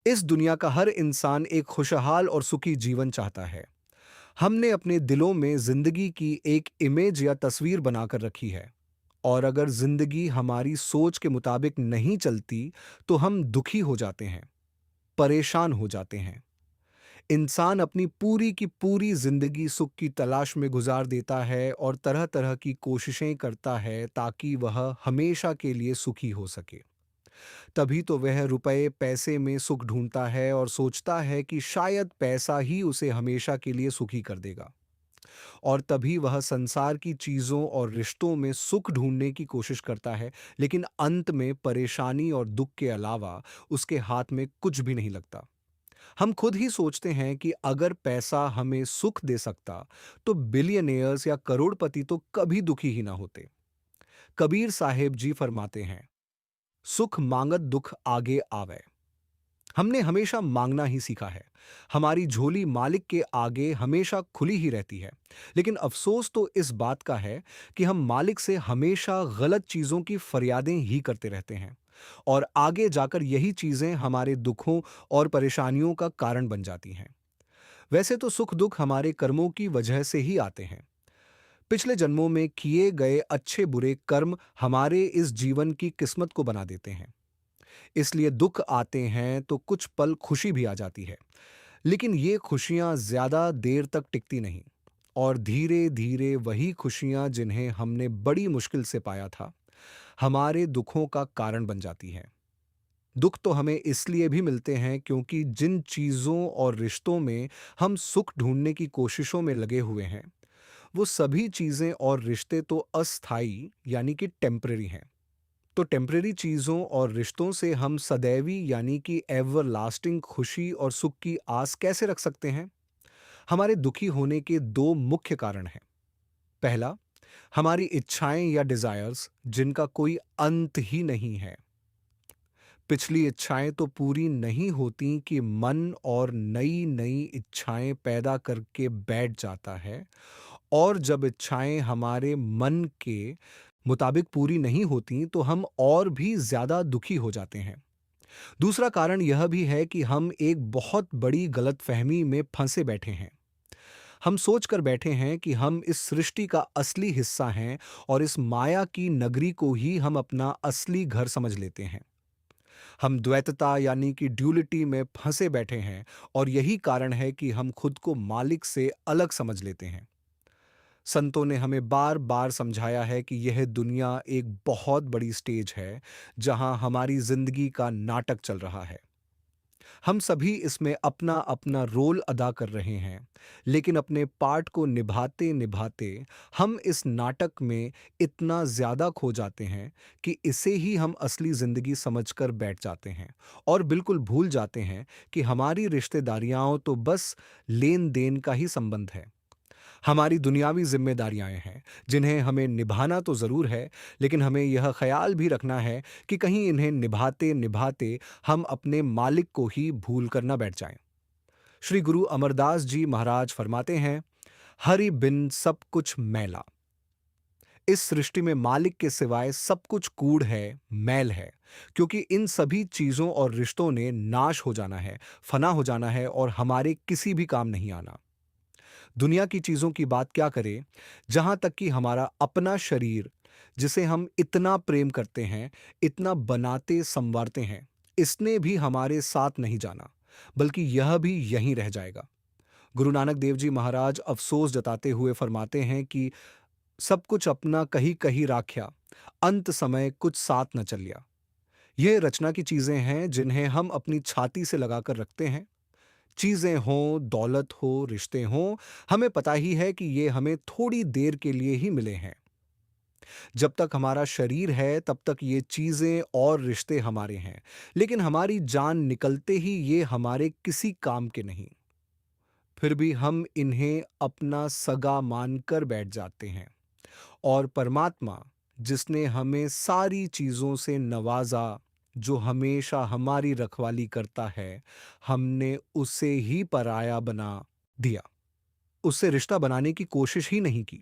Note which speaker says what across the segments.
Speaker 1: इस दुनिया का हर इंसान एक खुशहाल और सुखी जीवन चाहता है। हमने अपने दिलों में जिंदगी की एक इमेज या तस्वीर बनाकर रखी है। और अगर जिंदगी हमारी सोच के मुताबिक नहीं चलती, तो हम दुखी हो जाते हैं, परेशान हो जाते हैं। इंसान अपनी पूरी की पूरी जिंदगी सुख की तलाश में गुजार देता है और तरह तरह की कोशिशें करता है ताकि वह हमेशा के लिए सुखी हो सके। तभी तो वह रुपए पैसे में सुख ढूंढता है और सोचता है कि शायद पैसा ही उसे हमेशा के लिए सुखी कर देगा। और तभी वह संसार की चीजों और रिश्तों में सुख ढूंढने की कोशिश करता है, लेकिन अंत में परेशानी और दुख के अलावा उसके हाथ में कुछ भी नहीं लगता। हम खुद ही सोचते हैं कि अगर पैसा हमें सुख दे सकता, तो बिलियनियर्स या करोड़पति तो कभी दुखी ही ना होते। कबीर साहेब जी फरमाते हैं, सुख मांगत दुख आगे आवे। हमने हमेशा मांगना ही सीखा है। हमारी झोली मालिक के आगे हमेशा खुली ही रहती है। लेकिन अफसोस तो इस बात का है कि हम मालिक से हमेशा गलत चीजों की फरियादें ही करते रहते हैं। और आगे जाकर यही चीजें हमारे दुखों और परेशानियों का कारण बन जाती हैं। वैसे तो सुख दुख हमारे कर्मों की वजह से ही आते हैं। पिछले जन्मों में किए गए अच्छे बुरे कर्म हमारे इस जीवन की किस्मत को बना देते हैं। इसलिए दुख आते हैं तो कुछ पल खुशी भी आ जाती है, लेकिन ये खुशियां ज्यादा देर तक टिकती नहीं। और धीरे धीरे वही खुशियां जिन्हें हमने बड़ी मुश्किल से पाया था, हमारे दुखों का कारण बन जाती हैं। दुख तो हमें इसलिए भी मिलते हैं क्योंकि जिन चीजों और रिश्तों में हम सुख ढूंढने की कोशिशों में लगे हुए हैं, वो सभी चीजें और रिश्ते तो अस्थायी यानी कि टेम्परेरी हैं। तो टेम्परेरी चीजों और रिश्तों से हम सदैवी यानी कि एवरलास्टिंग खुशी और सुख की आस कैसे रख सकते हैं? हमारे दुखी होने के दो मुख्य कारण हैं। पहला, हमारी इच्छाएं या डिजायर्स जिनका कोई अंत ही नहीं है। पिछली इच्छाएं तो पूरी नहीं होती कि मन और नई नई इच्छाएं पैदा करके बैठ जाता है। और जब इच्छाएं हमारे मन के मुताबिक पूरी नहीं होती, तो हम और भी ज्यादा दुखी हो जाते हैं। दूसरा कारण यह भी है कि हम एक बहुत बड़ी गलतफहमी में फंसे बैठे हैं। हम सोच कर बैठे हैं कि हम इस सृष्टि का असली हिस्सा हैं और इस माया की नगरी को ही हम अपना असली घर समझ लेते हैं। हम द्वैतता यानी कि ड्यूलिटी में फंसे बैठे हैं और यही कारण है कि हम खुद को मालिक से अलग समझ लेते हैं। संतों ने हमें बार बार समझाया है कि यह दुनिया एक बहुत बड़ी स्टेज है, जहां हमारी जिंदगी का नाटक चल रहा है। हम सभी इसमें अपना अपना रोल अदा कर रहे हैं, लेकिन अपने पार्ट को निभाते निभाते हम इस नाटक में इतना ज्यादा खो जाते हैं कि इसे ही हम असली जिंदगी समझकर बैठ जाते हैं और बिल्कुल भूल जाते हैं कि हमारी रिश्तेदारियां तो बस लेन देन का ही संबंध है। हमारी दुनियावी जिम्मेदारियां हैं जिन्हें हमें निभाना तो जरूर है, लेकिन हमें यह ख्याल भी रखना है कि कहीं इन्हें निभाते निभाते हम अपने मालिक को ही भूल कर न बैठ जाएं। श्री गुरु अमरदास जी महाराज फरमाते हैं, हरि बिन सब कुछ मैला। इस सृष्टि में मालिक के सिवाय सब कुछ कूड़ है, मैल है। क्योंकि इन सभी चीजों और रिश्तों ने नाश हो जाना है, फना हो जाना है और हमारे किसी भी काम नहीं आना। दुनिया की चीजों की बात क्या करें, जहां तक कि हमारा अपना शरीर, जिसे हम इतना प्रेम करते हैं, इतना बनाते संवारते हैं, इसने भी हमारे साथ नहीं जाना, बल्कि यह भी यहीं रह जाएगा। गुरु नानक देव जी महाराज अफसोस जताते हुए फरमाते हैं कि सब कुछ अपना कही कही राख्या, अंत समय कुछ साथ न चलिया। ये रचना की चीजें हैं जिन्हें हम अपनी छाती से लगाकर रखते हैं। चीजें हों, दौलत हो, रिश्ते हों, हमें पता ही है कि ये हमें थोड़ी देर के लिए ही मिले हैं। जब तक हमारा शरीर है, तब तक ये चीजें और रिश्ते हमारे हैं, लेकिन हमारी जान निकलते ही ये हमारे किसी काम के नहीं। फिर भी हम इन्हें अपना सगा मानकर बैठ जाते हैं। और परमात्मा, जिसने हमें सारी चीजों से नवाजा, जो हमेशा हमारी रखवाली करता है, हमने उसे ही पराया बना दिया। उससे रिश्ता बनाने की कोशिश ही नहीं की।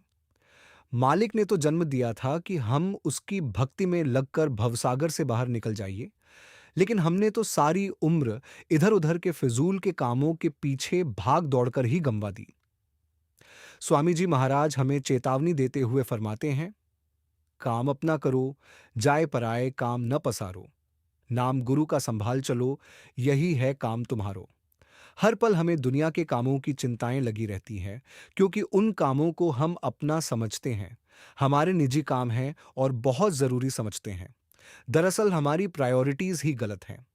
Speaker 1: मालिक ने तो जन्म दिया था कि हम उसकी भक्ति में लगकर भवसागर से बाहर निकल जाइए, लेकिन हमने तो सारी उम्र इधर-उधर के फिजूल के कामों के पीछे भाग दौड़कर ही गंवा दी। स्वामी जी महाराज हमें चेतावनी देते हुए फरमाते हैं, काम अपना करो, जाए पराए काम न पसारो। नाम गुरु का संभाल चलो, यही है काम तुम्हारो। हर पल हमें दुनिया के कामों की चिंताएं लगी रहती हैं, क्योंकि उन कामों को हम अपना समझते हैं, हमारे निजी काम हैं और बहुत जरूरी समझते हैं। दरअसल हमारी प्रायोरिटीज ही गलत हैं।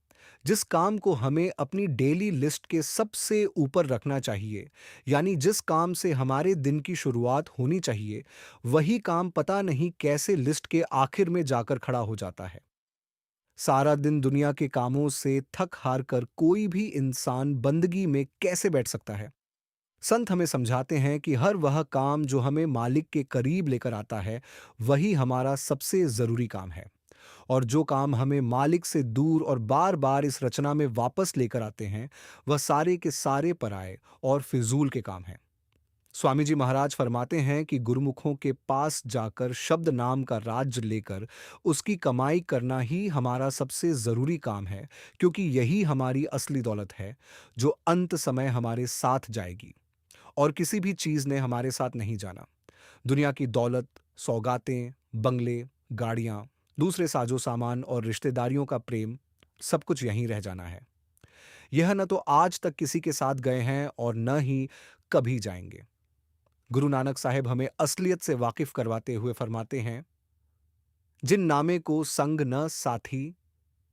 Speaker 1: जिस काम को हमें अपनी डेली लिस्ट के सबसे ऊपर रखना चाहिए, यानी जिस काम से हमारे दिन की शुरुआत होनी चाहिए, वही काम पता नहीं कैसे लिस्ट के आखिर में जाकर खड़ा हो जाता है। सारा दिन दुनिया के कामों से थक हार कर कोई भी इंसान बंदगी में कैसे बैठ सकता है? संत हमें समझाते हैं कि हर वह काम जो हमें मालिक के करीब लेकर आता है, वही हमारा सबसे जरूरी काम है। और जो काम हमें मालिक से दूर और बार बार इस रचना में वापस लेकर आते हैं, वह सारे के सारे पराये और फिजूल के काम हैं। स्वामी जी महाराज फरमाते हैं कि गुरुमुखों के पास जाकर शब्द नाम का राज्य लेकर उसकी कमाई करना ही हमारा सबसे जरूरी काम है, क्योंकि यही हमारी असली दौलत है, जो अंत समय हमारे साथ जाएगी। और किसी भी चीज ने हमारे साथ नहीं जाना। दुनिया की दौलत, सौगातें, बंगले, गाड़ियां, दूसरे साजो सामान और रिश्तेदारियों का प्रेम, सब कुछ यहीं रह जाना है। यह न तो आज तक किसी के साथ गए हैं और न ही कभी जाएंगे। गुरु नानक साहेब हमें असलियत से वाकिफ करवाते हुए फरमाते हैं, जिन नामे को संग न साथी,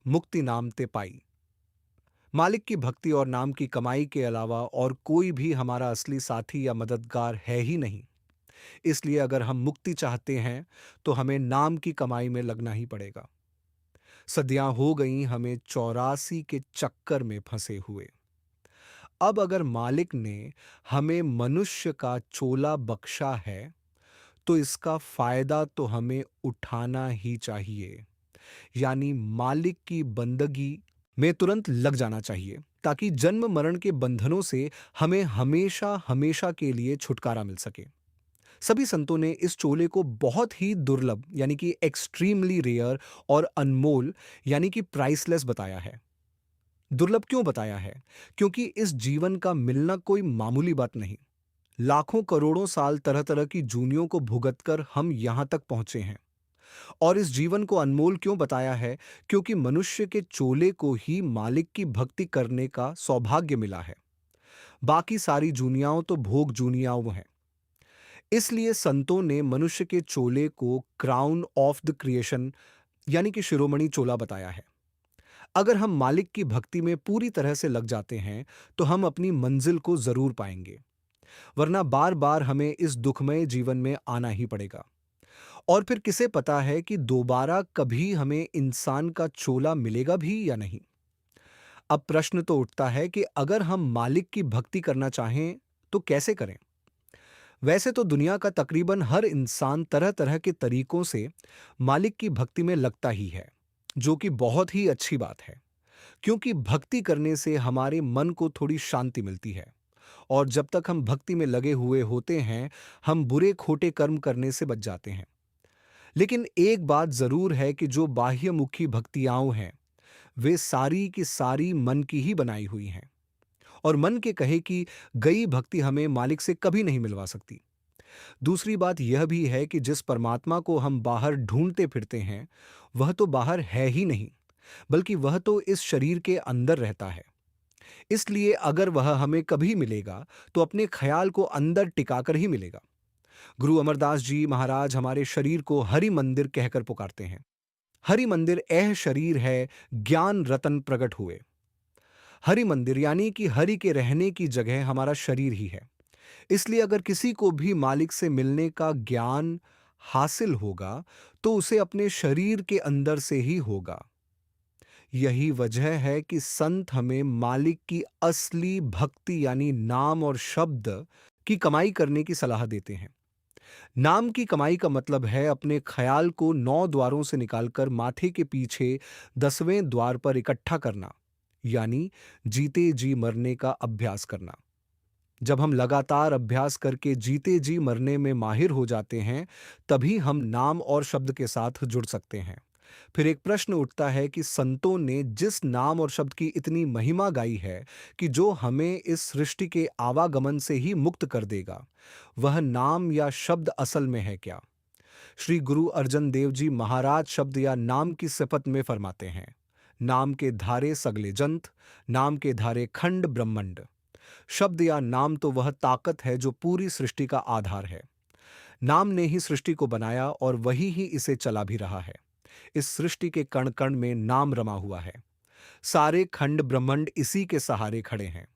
Speaker 1: मुक्ति नाम ते पाई। मालिक की भक्ति और नाम की कमाई के अलावा और कोई भी हमारा असली साथी या मददगार है ही नहीं। इसलिए अगर हम मुक्ति चाहते हैं, तो हमें नाम की कमाई में लगना ही पड़ेगा। सदियां हो गईं हमें 84 के चक्कर में फंसे हुए। अब अगर मालिक ने हमें मनुष्य का चोला बख्शा है, तो इसका फायदा तो हमें उठाना ही चाहिए। यानी मालिक की बंदगी में तुरंत लग जाना चाहिए, ताकि जन्म मरण के बंधनों से हमें हमेशा हमेशा के लिए छुटकारा मिल सके। सभी संतों ने इस चोले को बहुत ही दुर्लभ, यानी कि एक्सट्रीमली रेयर, और अनमोल, यानी कि प्राइसलेस बताया है। दुर्लभ क्यों बताया है? क्योंकि इस जीवन का मिलना कोई मामूली बात नहीं। लाखों करोड़ों साल तरह तरह की जूनियों को भुगतकर हम यहां तक पहुंचे हैं। और इस जीवन को अनमोल क्यों बताया है? क्योंकि मनुष्य के चोले को ही मालिक की भक्ति करने का सौभाग्य मिला है। बाकी सारी जूनियाओं तो भोग जूनियाओं हैं। इसलिए संतों ने मनुष्य के चोले को क्राउन ऑफ द क्रिएशन, यानी कि शिरोमणि चोला बताया है। अगर हम मालिक की भक्ति में पूरी तरह से लग जाते हैं, तो हम अपनी मंजिल को जरूर पाएंगे, वरना बार बार हमें इस दुखमय जीवन में आना ही पड़ेगा। और फिर किसे पता है कि दोबारा कभी हमें इंसान का चोला मिलेगा भी या नहीं। अब प्रश्न तो उठता है कि अगर हम मालिक की भक्ति करना चाहें, तो कैसे करें? वैसे तो दुनिया का तकरीबन हर इंसान तरह तरह के तरीकों से मालिक की भक्ति में लगता ही है, जो कि बहुत ही अच्छी बात है, क्योंकि भक्ति करने से हमारे मन को थोड़ी शांति मिलती है। और जब तक हम भक्ति में लगे हुए होते हैं, हम बुरे खोटे कर्म करने से बच जाते हैं। लेकिन एक बात जरूर है कि जो बाह्यमुखी भक्तियां हैं, वे सारी की सारी मन की ही बनाई हुई हैं। और मन के कहे कि गई भक्ति हमें मालिक से कभी नहीं मिलवा सकती। दूसरी बात यह भी है कि जिस परमात्मा को हम बाहर ढूंढते फिरते हैं, वह तो बाहर है ही नहीं, बल्कि वह तो इस शरीर के अंदर रहता है। इसलिए अगर वह हमें कभी मिलेगा, तो अपने ख्याल को अंदर टिकाकर ही मिलेगा। गुरु अमरदास जी महाराज हमारे शरीर को हरि मंदिर कहकर पुकारते हैं। हरि मंदिर एह शरीर है, ज्ञान रतन प्रकट हुए। हरि मंदिर यानी कि हरि के रहने की जगह हमारा शरीर ही है। इसलिए अगर किसी को भी मालिक से मिलने का ज्ञान हासिल होगा, तो उसे अपने शरीर के अंदर से ही होगा। यही वजह है कि संत हमें मालिक की असली भक्ति यानी नाम और शब्द की कमाई करने की सलाह देते हैं। नाम की कमाई का मतलब है अपने ख्याल को 9 द्वारों से निकालकर माथे के पीछे 10वें द्वार पर इकट्ठा करना, यानी जीते जी मरने का अभ्यास करना। जब हम लगातार अभ्यास करके जीते जी मरने में माहिर हो जाते हैं, तभी हम नाम और शब्द के साथ जुड़ सकते हैं। फिर एक प्रश्न उठता है कि संतों ने जिस नाम और शब्द की इतनी महिमा गाई है कि जो हमें इस सृष्टि के आवागमन से ही मुक्त कर देगा, वह नाम या शब्द असल में है क्या? श्री गुरु अर्जन देव जी महाराज शब्द या नाम की सिफत में फरमाते हैं, नाम के धारे सगले जंत, नाम के धारे खंड ब्रह्मंड। शब्द या नाम तो वह ताकत है जो पूरी सृष्टि का आधार है। नाम ने ही सृष्टि को बनाया और वही ही इसे चला भी रहा है। इस सृष्टि के कण कण में नाम रमा हुआ है। सारे खंड ब्रह्मांड इसी के सहारे खड़े हैं।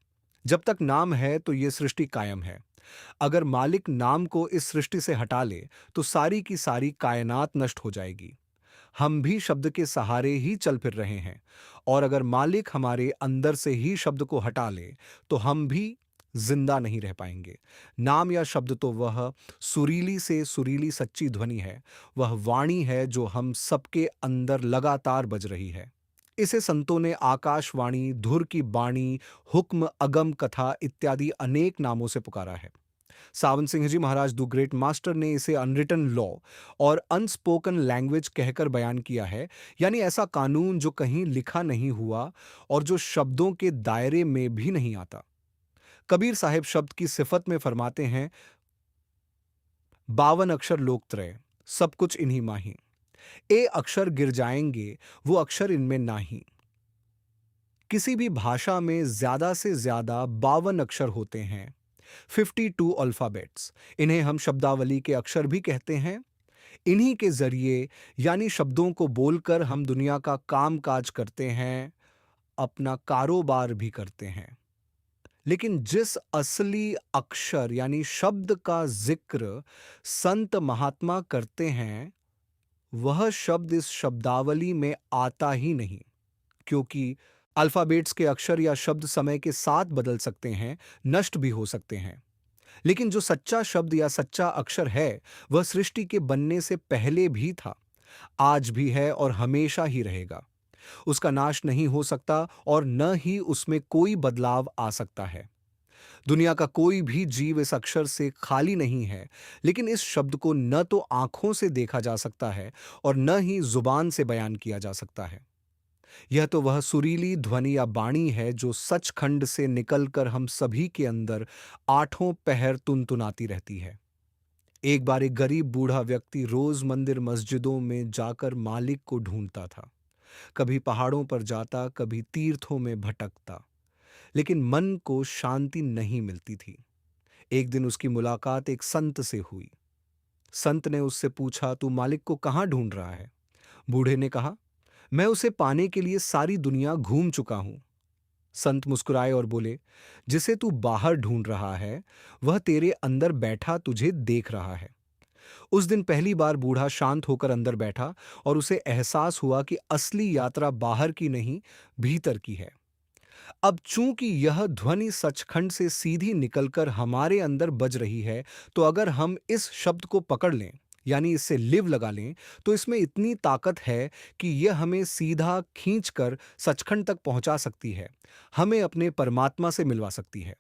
Speaker 1: जब तक नाम है तो ये सृष्टि कायम है। अगर मालिक नाम को इस सृष्टि से हटा ले तो सारी की सारी कायनात नष्ट हो जाएगी। हम भी शब्द के सहारे ही चल फिर रहे हैं, और अगर मालिक हमारे अंदर से ही शब्द को हटा ले तो हम भी जिंदा नहीं रह पाएंगे। नाम या शब्द तो वह सुरीली से सुरीली सच्ची ध्वनि है, वह वाणी है जो हम सबके अंदर लगातार बज रही है। इसे संतों ने आकाशवाणी, धुर की बाणी, हुक्म, अगम, कथा इत्यादि अनेक नामों से पुकारा है। सावन सिंह जी महाराज द ग्रेट मास्टर ने इसे अनरिटन लॉ और अनस्पोकन लैंग्वेज कहकर बयान किया है, यानी ऐसा कानून जो कहीं लिखा नहीं हुआ और जो शब्दों के दायरे में भी नहीं आता। कबीर साहिब शब्द की सिफत में फरमाते हैं, 52 अक्षर लोकत्रय, सब कुछ इन्हीं माही। ए अक्षर गिर जाएंगे, वो अक्षर इनमें नाही। किसी भी भाषा में ज्यादा से ज्यादा 52 अक्षर होते हैं, 52 अल्फाबेट्स। इन्हें हम शब्दावली के अक्षर भी कहते हैं। इन्हीं के जरिए यानी शब्दों को बोलकर हम दुनिया का काम काज करते हैं, अपना कारोबार भी करते हैं। लेकिन जिस असली अक्षर यानी शब्द का जिक्र संत महात्मा करते हैं, वह शब्द इस शब्दावली में आता ही नहीं, क्योंकि अल्फाबेट्स के अक्षर या शब्द समय के साथ बदल सकते हैं, नष्ट भी हो सकते हैं। लेकिन जो सच्चा शब्द या सच्चा अक्षर है, वह सृष्टि के बनने से पहले भी था, आज भी है और हमेशा ही रहेगा। उसका नाश नहीं हो सकता और न ही उसमें कोई बदलाव आ सकता है। दुनिया का कोई भी जीव इस अक्षर से खाली नहीं है, लेकिन इस शब्द को न तो आंखों से देखा जा सकता है और न ही जुबान से बयान किया जा सकता है। यह तो वह सुरीली ध्वनि या बाणी है जो सचखंड से निकलकर हम सभी के अंदर आठों पहर तुनतुनाती रहती है। एक बार एक गरीब बूढ़ा व्यक्ति रोज मंदिर मस्जिदों में जाकर मालिक को ढूंढता था। कभी पहाड़ों पर जाता, कभी तीर्थों में भटकता, लेकिन मन को शांति नहीं मिलती थी। एक दिन उसकी मुलाकात एक संत से हुई। संत ने उससे पूछा, तू मालिक को कहाँ ढूंढ रहा है? बूढ़े ने कहा, मैं उसे पाने के लिए सारी दुनिया घूम चुका हूं। संत मुस्कुराए और बोले, जिसे तू बाहर ढूंढ रहा है, वह तेरे अंदर बैठा तुझे देख रहा है। उस दिन पहली बार बूढ़ा शांत होकर अंदर बैठा और उसे एहसास हुआ कि असली यात्रा बाहर की नहीं, भीतर की है। अब चूंकि यह ध्वनि सचखंड से सीधी निकलकर हमारे अंदर बज रही है, तो अगर हम इस शब्द को पकड़ लें, यानी इससे लिव लगा लें, तो इसमें इतनी ताकत है कि यह हमें सीधा खींचकर सचखंड तक पहुंचा सकती है, हमें अपने परमात्मा से मिलवा सकती है।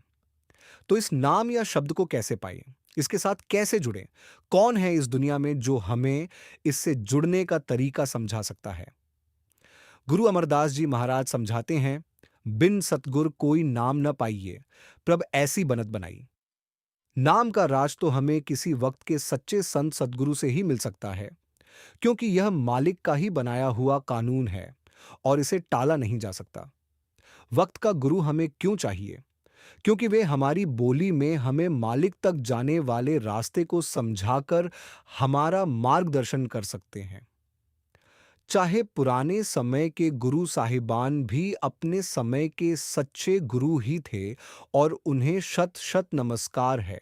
Speaker 1: तो इस नाम या शब्द को कैसे पाएं? इसके साथ कैसे जुड़ें? कौन है इस दुनिया में जो हमें इससे जुड़ने का तरीका समझा सकता है? गुरु अमरदास जी महाराज समझाते हैं, बिन सतगुर कोई नाम न पाइए, प्रभ ऐसी बनत बनाई। नाम का राज तो हमें किसी वक्त के सच्चे संत सद्गुरु से ही मिल सकता है, क्योंकि यह मालिक का ही बनाया हुआ कानून है और इसे टाला नहीं जा सकता। वक्त का गुरु हमें क्यों चाहिए? क्योंकि वे हमारी बोली में हमें मालिक तक जाने वाले रास्ते को समझाकर हमारा मार्गदर्शन कर सकते हैं। चाहे पुराने समय के गुरु साहिबान भी अपने समय के सच्चे गुरु ही थे और उन्हें शत शत नमस्कार है,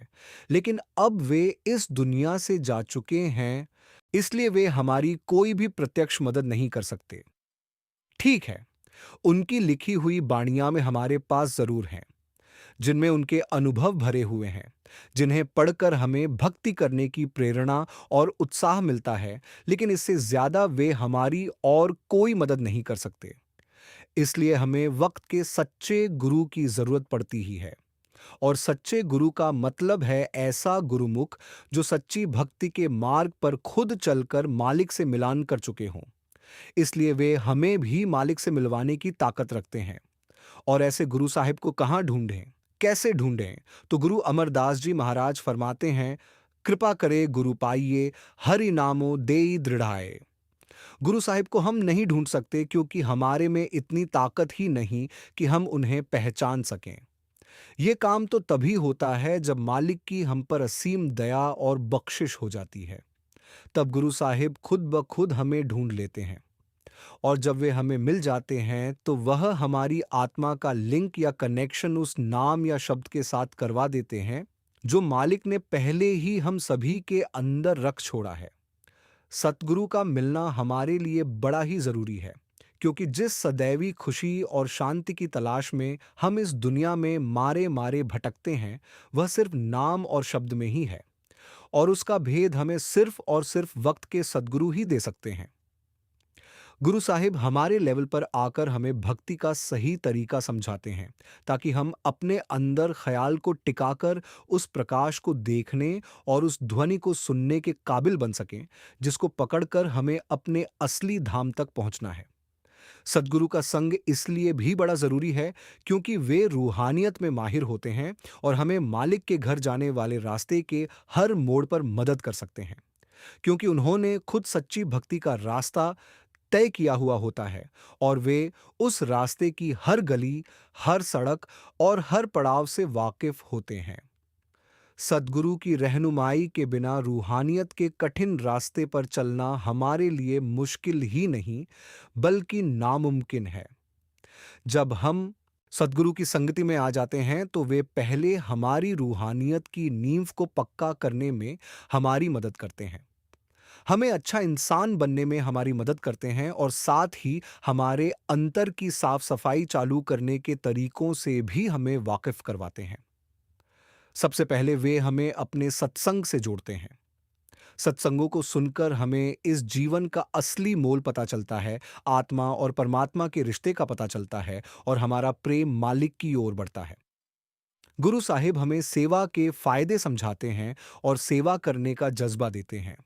Speaker 1: लेकिन अब वे इस दुनिया से जा चुके हैं, इसलिए वे हमारी कोई भी प्रत्यक्ष मदद नहीं कर सकते। ठीक है, उनकी लिखी हुई बाणियां में हमारे पास जरूर हैं, जिनमें उनके अनुभव भरे हुए हैं, जिन्हें पढ़कर हमें भक्ति करने की प्रेरणा और उत्साह मिलता है, लेकिन इससे ज्यादा वे हमारी और कोई मदद नहीं कर सकते। इसलिए हमें वक्त के सच्चे गुरु की जरूरत पड़ती ही है। और सच्चे गुरु का मतलब है ऐसा गुरुमुख जो सच्ची भक्ति के मार्ग पर खुद चलकर मालिक से मिलान कर चुके हों। इसलिए वे हमें भी मालिक से मिलवाने की ताकत रखते हैं। और ऐसे गुरु साहिब को कहाँ ढूंढें, कैसे ढूंढें? तो गुरु अमरदास जी महाराज फरमाते हैं, कृपा करे गुरु पाइये, हरि नामो देई दृढ़ाए। गुरु साहिब को हम नहीं ढूंढ सकते क्योंकि हमारे में इतनी ताकत ही नहीं कि हम उन्हें पहचान सकें। ये काम तो तभी होता है जब मालिक की हम पर असीम दया और बख्शिश हो जाती है। तब गुरु साहिब खुद ब खुद हमें ढूंढ लेते हैं। और जब वे हमें मिल जाते हैं तो वह हमारी आत्मा का लिंक या कनेक्शन उस नाम या शब्द के साथ करवा देते हैं जो मालिक ने पहले ही हम सभी के अंदर रख छोड़ा है। सतगुरु का मिलना हमारे लिए बड़ा ही जरूरी है, क्योंकि जिस सदैवी खुशी और शांति की तलाश में हम इस दुनिया में मारे मारे भटकते हैं, वह सिर्फ नाम और शब्द में ही है। और उसका भेद हमें सिर्फ और सिर्फ वक्त के सद्गुरु ही दे सकते हैं। गुरु साहिब हमारे लेवल पर आकर हमें भक्ति का सही तरीका समझाते हैं, ताकि हम अपने अंदर ख्याल को टिकाकर उस प्रकाश को देखने और उस ध्वनि को सुनने के काबिल बन सकें, जिसको पकड़कर हमें अपने असली धाम तक पहुंचना है। सद्गुरु का संग इसलिए भी बड़ा जरूरी है क्योंकि वे रूहानियत में माहिर होते हैं और हमें मालिक के घर जाने वाले रास्ते के हर मोड़ पर मदद कर सकते हैं, क्योंकि उन्होंने खुद सच्ची भक्ति का रास्ता तय किया हुआ होता है और वे उस रास्ते की हर गली, हर सड़क और हर पड़ाव से वाकिफ होते हैं। सद्गुरु की रहनुमाई के बिना रूहानियत के कठिन रास्ते पर चलना हमारे लिए मुश्किल ही नहीं, बल्कि नामुमकिन है। जब हम सद्गुरु की संगति में आ जाते हैं तो वे पहले हमारी रूहानियत की नींव को पक्का करने में हमारी मदद करते हैं, हमें अच्छा इंसान बनने में हमारी मदद करते हैं और साथ ही हमारे अंतर की साफ सफाई चालू करने के तरीकों से भी हमें वाकिफ करवाते हैं। सबसे पहले वे हमें अपने सत्संग से जोड़ते हैं। सत्संगों को सुनकर हमें इस जीवन का असली मोल पता चलता है, आत्मा और परमात्मा के रिश्ते का पता चलता है और हमारा प्रेम मालिक की ओर बढ़ता है। गुरु साहिब हमें सेवा के फायदे समझाते हैं और सेवा करने का जज्बा देते हैं,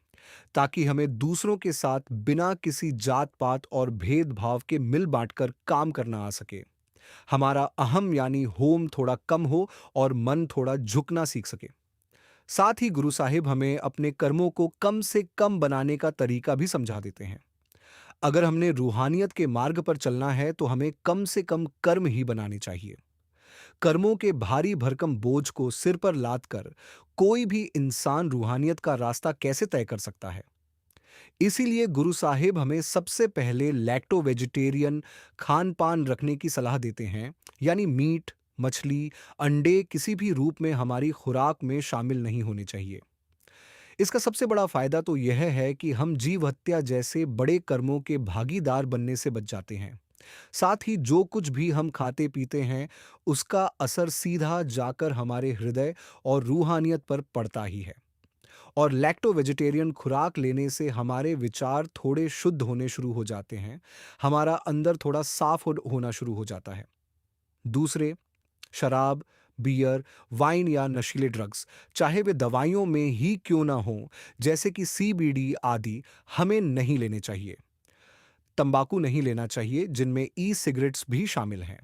Speaker 1: ताकि हमें दूसरों के साथ बिना किसी जात पात और भेदभाव के मिल बांटकर काम करना आ सके। हमारा अहम यानी होम थोड़ा कम हो और मन थोड़ा झुकना सीख सके। साथ ही गुरु साहिब हमें अपने कर्मों को कम से कम बनाने का तरीका भी समझा देते हैं। अगर हमने रूहानियत के मार्ग पर चलना है तो हमें कम से कम कर्म ही बनाने चाहिए। कर्मों के भारी भरकम बोझ को सिर पर लाद कर कोई भी इंसान रूहानियत का रास्ता कैसे तय कर सकता है? इसीलिए गुरु साहिब हमें सबसे पहले लैक्टो वेजिटेरियन खान पान रखने की सलाह देते हैं, यानी मीट, मछली, अंडे किसी भी रूप में हमारी खुराक में शामिल नहीं होने चाहिए। इसका सबसे बड़ा फायदा तो यह है कि हम जीव हत्या जैसे बड़े कर्मों के भागीदार बनने से बच जाते हैं। साथ ही जो कुछ भी हम खाते पीते हैं, उसका असर सीधा जाकर हमारे हृदय और रूहानियत पर पड़ता ही है। और लैक्टो वेजिटेरियन खुराक लेने से हमारे विचार थोड़े शुद्ध होने शुरू हो जाते हैं, हमारा अंदर थोड़ा साफ होना शुरू हो जाता है। दूसरे, शराब, बियर, वाइन या नशीले ड्रग्स, चाहे वे दवाइयों में ही क्यों ना हों, जैसे कि सीबीडी आदि, हमें नहीं लेने चाहिए। तंबाकू नहीं लेना चाहिए, जिनमें ई सिगरेट्स भी शामिल हैं।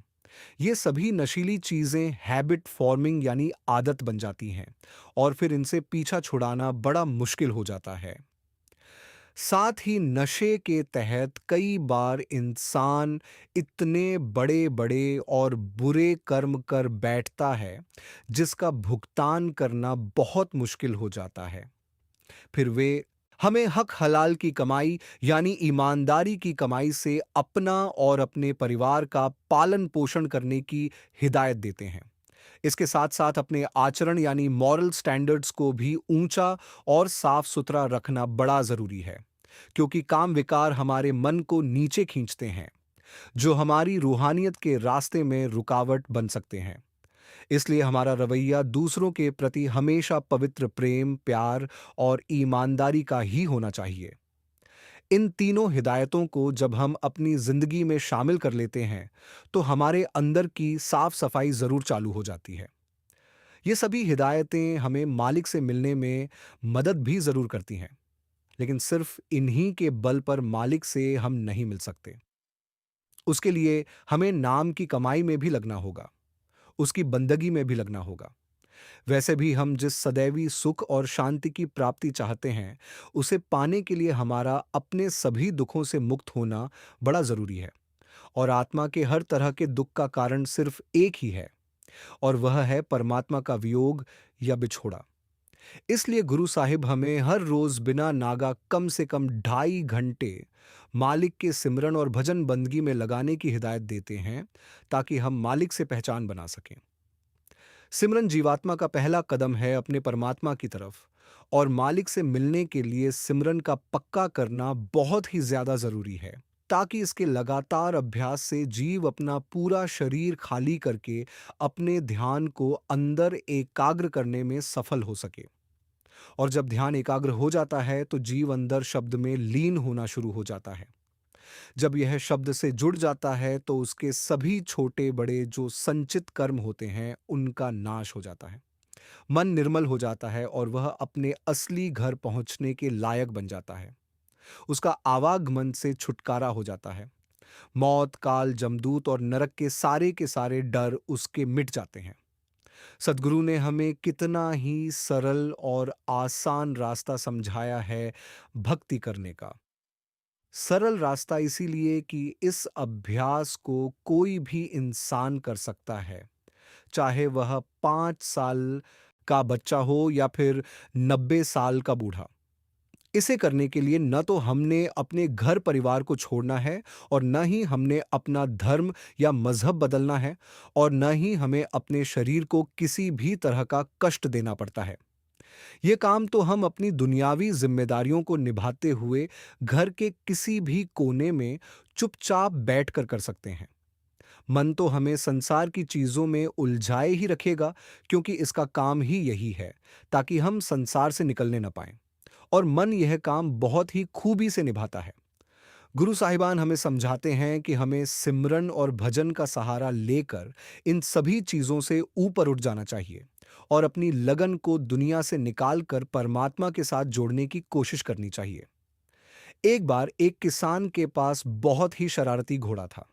Speaker 1: ये सभी नशीली चीजें हैबिट फॉर्मिंग यानी आदत बन जाती हैं और फिर इनसे पीछा छुड़ाना बड़ा मुश्किल हो जाता है। साथ ही नशे के तहत कई बार इंसान इतने बड़े बड़े और बुरे कर्म कर बैठता है, जिसका भुगतान करना बहुत मुश्किल हो जाता है। फिर वे हमें हक हलाल की कमाई यानी ईमानदारी की कमाई से अपना और अपने परिवार का पालन पोषण करने की हिदायत देते हैं। इसके साथ साथ अपने आचरण यानी मॉरल स्टैंडर्ड्स को भी ऊंचा और साफ सुथरा रखना बड़ा जरूरी है, क्योंकि काम विकार हमारे मन को नीचे खींचते हैं, जो हमारी रूहानियत के रास्ते में रुकावट बन सकते हैं। इसलिए हमारा रवैया दूसरों के प्रति हमेशा पवित्र प्रेम, प्यार और ईमानदारी का ही होना चाहिए। इन तीनों हिदायतों को जब हम अपनी जिंदगी में शामिल कर लेते हैं, तो हमारे अंदर की साफ सफाई जरूर चालू हो जाती है। ये सभी हिदायतें हमें मालिक से मिलने में मदद भी जरूर करती हैं, लेकिन सिर्फ इन्हीं के बल पर मालिक से हम नहीं मिल सकते। उसके लिए हमें नाम की कमाई में भी लगना होगा, उसकी बंदगी में भी लगना होगा। वैसे भी हम जिस सदैवी सुख और शांति की प्राप्ति चाहते हैं, उसे पाने के लिए हमारा अपने सभी दुखों से मुक्त होना बड़ा जरूरी है। और आत्मा के हर तरह के दुख का कारण सिर्फ एक ही है, और वह है परमात्मा का वियोग या बिछोड़ा। इसलिए गुरु साहिब हमें हर रोज बिना नागा कम से कम 2.5 घंटे मालिक के सिमरन और भजन बंदगी में लगाने की हिदायत देते हैं, ताकि हम मालिक से पहचान बना सकें। सिमरन जीवात्मा का पहला कदम है अपने परमात्मा की तरफ, और मालिक से मिलने के लिए सिमरन का पक्का करना बहुत ही ज्यादा जरूरी है, ताकि इसके लगातार अभ्यास से जीव अपना पूरा शरीर खाली करके अपने ध्यान को अंदर एकाग्र करने में सफल हो सके। और जब ध्यान एकाग्र हो जाता है तो जीव अंदर शब्द में लीन होना शुरू हो जाता है। जब यह शब्द से जुड़ जाता है तो उसके सभी छोटे बड़े जो संचित कर्म होते हैं उनका नाश हो जाता है। मन निर्मल हो जाता है और वह अपने असली घर पहुंचने के लायक बन जाता है। उसका आवागमन से छुटकारा हो जाता है। मौत, काल, जमदूत और नरक के सारे डर उसके मिट जाते हैं। सदगुरु ने हमें कितना ही सरल और आसान रास्ता समझाया है भक्ति करने का। सरल रास्ता इसीलिए कि इस अभ्यास को कोई भी इंसान कर सकता है, चाहे वह 5 साल का बच्चा हो या फिर 90 साल का बूढ़ा। इसे करने के लिए न तो हमने अपने घर परिवार को छोड़ना है, और न ही हमने अपना धर्म या मजहब बदलना है, और न ही हमें अपने शरीर को किसी भी तरह का कष्ट देना पड़ता है। ये काम तो हम अपनी दुनियावी जिम्मेदारियों को निभाते हुए घर के किसी भी कोने में चुपचाप बैठकर कर सकते हैं। मन तो हमें संसार की चीजों में उलझाए ही रखेगा, क्योंकि इसका काम ही यही है, ताकि हम संसार से निकलने न पाएं। और मन यह काम बहुत ही खूबी से निभाता है। गुरु साहिबान हमें समझाते हैं कि हमें सिमरन और भजन का सहारा लेकर इन सभी चीजों से ऊपर उठ जाना चाहिए, और अपनी लगन को दुनिया से निकालकर परमात्मा के साथ जोड़ने की कोशिश करनी चाहिए। एक बार एक किसान के पास बहुत ही शरारती घोड़ा था।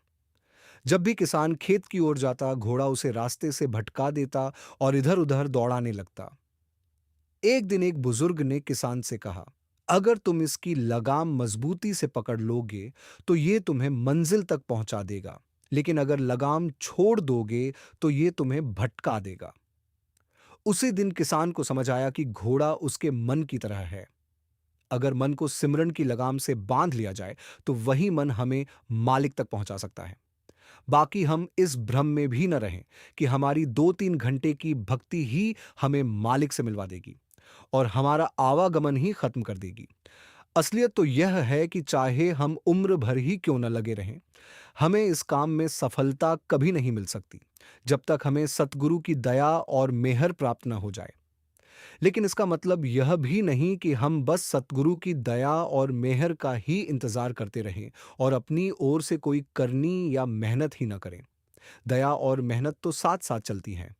Speaker 1: जब भी किसान खेत की ओर जाता, घोड़ा उसे रास्ते से भटका देता और इधर उधर दौड़ाने लगता। एक दिन एक बुजुर्ग ने किसान से कहा, अगर तुम इसकी लगाम मजबूती से पकड़ लोगे तो ये तुम्हें मंजिल तक पहुंचा देगा, लेकिन अगर लगाम छोड़ दोगे तो ये तुम्हें भटका देगा। उसी दिन किसान को समझ आया कि घोड़ा उसके मन की तरह है। अगर मन को सिमरन की लगाम से बांध लिया जाए तो वही मन हमें मालिक तक पहुंचा सकता है। बाकी हम इस भ्रम में भी न रहें कि हमारी 2-3 घंटे की भक्ति ही हमें मालिक से मिलवा देगी और हमारा आवागमन ही खत्म कर देगी। असलियत तो यह है कि चाहे हम उम्र भर ही क्यों न लगे रहें, हमें इस काम में सफलता कभी नहीं मिल सकती, जब तक हमें सतगुरु की दया और मेहर प्राप्त न हो जाए। लेकिन इसका मतलब यह भी नहीं कि हम बस सतगुरु की दया और मेहर का ही इंतजार करते रहें और अपनी ओर से कोई करनी या मेहनत ही न करें। दया और मेहनत तो साथ साथ चलती हैं।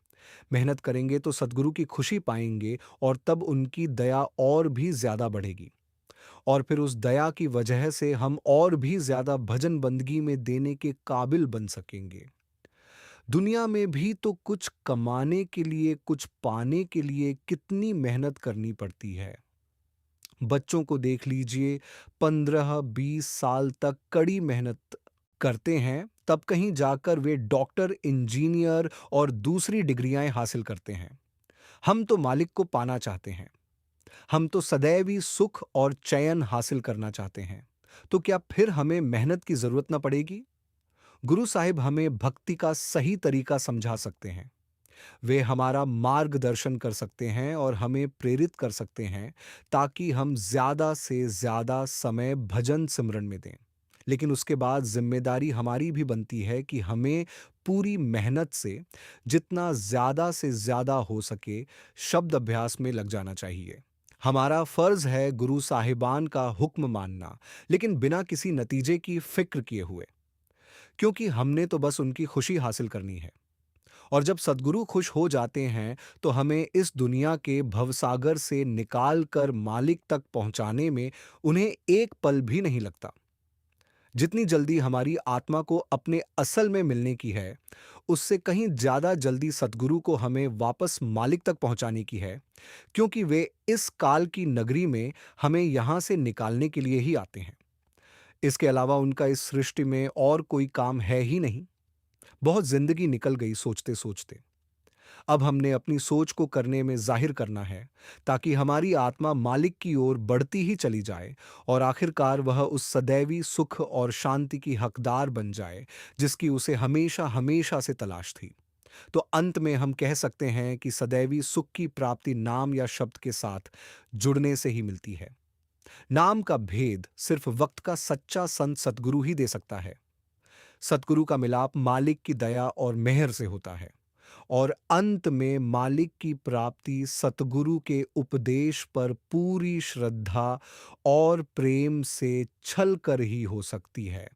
Speaker 1: मेहनत करेंगे तो सतगुरु की खुशी पाएंगे, और तब उनकी दया और भी ज्यादा बढ़ेगी, और फिर उस दया की वजह से हम और भी ज्यादा भजन बंदगी में देने के काबिल बन सकेंगे। दुनिया में भी तो कुछ कमाने के लिए, कुछ पाने के लिए कितनी मेहनत करनी पड़ती है। बच्चों को देख लीजिए, 15-20 साल तक कड़ी मेहनत करते हैं, तब कहीं जाकर वे डॉक्टर, इंजीनियर और दूसरी डिग्रियां हासिल करते हैं। हम तो मालिक को पाना चाहते हैं। हम तो सदैवी सुख और चैन हासिल करना चाहते हैं। तो क्या फिर हमें मेहनत की जरूरत न पड़ेगी? गुरु साहिब हमें भक्ति का सही तरीका समझा सकते हैं। वे हमारा मार्गदर्शन कर सकते हैं और हमें प्रेरित कर सकते हैं, ताकि हम ज्यादा से ज्यादा समय भजन सिमरन में दें। लेकिन उसके बाद जिम्मेदारी हमारी भी बनती है कि हमें पूरी मेहनत से जितना ज्यादा से ज्यादा हो सके शब्द अभ्यास में लग जाना चाहिए। हमारा फर्ज है गुरु साहिबान का हुक्म मानना, लेकिन बिना किसी नतीजे की फिक्र किए हुए, क्योंकि हमने तो बस उनकी खुशी हासिल करनी है। और जब सद्गुरु खुश हो जाते हैं तो हमें इस दुनिया के भवसागर से निकाल कर मालिक तक पहुंचाने में उन्हें एक पल भी नहीं लगता। जितनी जल्दी हमारी आत्मा को अपने असल में मिलने की है, उससे कहीं ज्यादा जल्दी सद्गुरु को हमें वापस मालिक तक पहुंचाने की है, क्योंकि वे इस काल की नगरी में हमें यहां से निकालने के लिए ही आते हैं। इसके अलावा उनका इस सृष्टि में और कोई काम है ही नहीं। बहुत जिंदगी निकल गई सोचते सोचते। अब हमने अपनी सोच को करने में जाहिर करना है, ताकि हमारी आत्मा मालिक की ओर बढ़ती ही चली जाए और आखिरकार वह उस सदैवी सुख और शांति की हकदार बन जाए, जिसकी उसे हमेशा हमेशा से तलाश थी। तो अंत में हम कह सकते हैं कि सदैवी सुख की प्राप्ति नाम या शब्द के साथ जुड़ने से ही मिलती है। नाम का भेद सिर्फ वक्त का सच्चा संत सतगुरु ही दे सकता है। सतगुरु का मिलाप मालिक की दया और मेहर से होता है, और अंत में मालिक की प्राप्ति सतगुरु के उपदेश पर पूरी श्रद्धा और प्रेम से छल कर ही हो सकती है।